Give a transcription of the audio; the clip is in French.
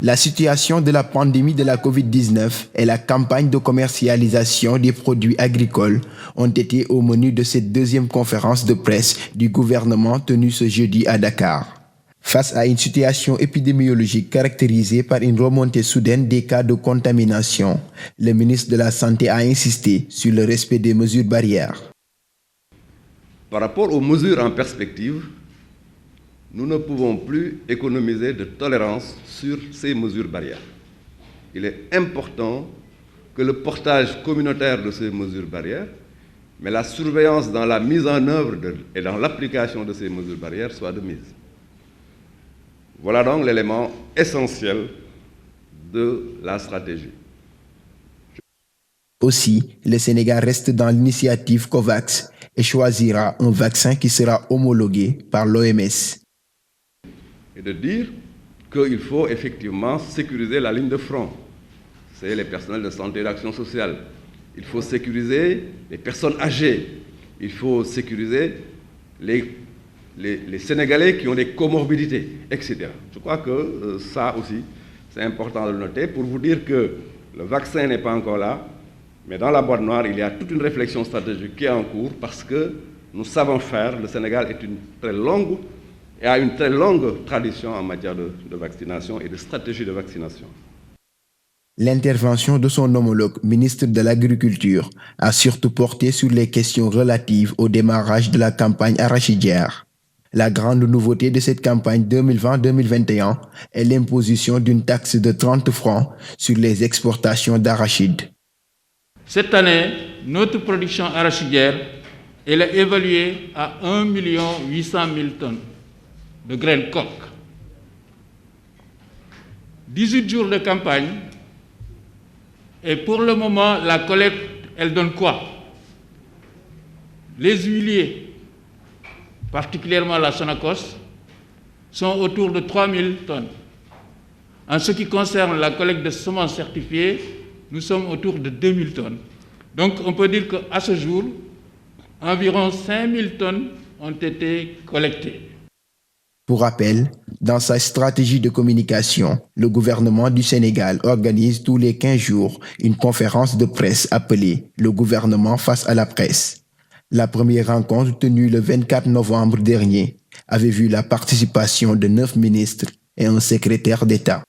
La situation de la pandémie de la COVID-19 et la campagne de commercialisation des produits agricoles ont été au menu de cette deuxième conférence de presse du gouvernement tenue ce jeudi à Dakar. Face à une situation épidémiologique caractérisée par une remontée soudaine des cas de contamination, le ministre de la Santé a insisté sur le respect des mesures barrières. Par rapport aux mesures en perspective, nous ne pouvons plus économiser de tolérance sur ces mesures barrières. Il est important que le portage communautaire de ces mesures barrières, mais la surveillance dans la mise en œuvre et dans l'application de ces mesures barrières soit de mise. Voilà donc l'élément essentiel de la stratégie. Aussi, le Sénégal reste dans l'initiative COVAX et choisira un vaccin qui sera homologué par l'OMS. Et de dire qu'il faut effectivement sécuriser la ligne de front. C'est les personnels de santé et d'action sociale. Il faut sécuriser les personnes âgées. Il faut sécuriser les Sénégalais qui ont des comorbidités, etc. Je crois que ça aussi, c'est important de le noter pour vous dire que le vaccin n'est pas encore là, mais dans la boîte noire, il y a toute une réflexion stratégique qui est en cours parce que nous savons faire. Le Sénégal a une très longue tradition en matière de vaccination et de stratégie de vaccination. L'intervention de son homologue, ministre de l'Agriculture, a surtout porté sur les questions relatives au démarrage de la campagne arachidière. La grande nouveauté de cette campagne 2020-2021 est l'imposition d'une taxe de 30 francs sur les exportations d'arachides. Cette année, notre production arachidière elle est évaluée à 1 800 000 tonnes de graines coques. 18 jours de campagne, et pour le moment, la collecte, elle donne quoi? Les huiliers, particulièrement la Sonacos, sont autour de 3 000 tonnes. En ce qui concerne la collecte de semences certifiées, nous sommes autour de 2 000 tonnes. Donc on peut dire qu'à ce jour, environ 5 000 tonnes ont été collectées. Pour rappel, dans sa stratégie de communication, le gouvernement du Sénégal organise tous les 15 jours une conférence de presse appelée « Le gouvernement face à la presse ». La première rencontre tenue le 24 novembre dernier avait vu la participation de 9 ministres et un secrétaire d'État.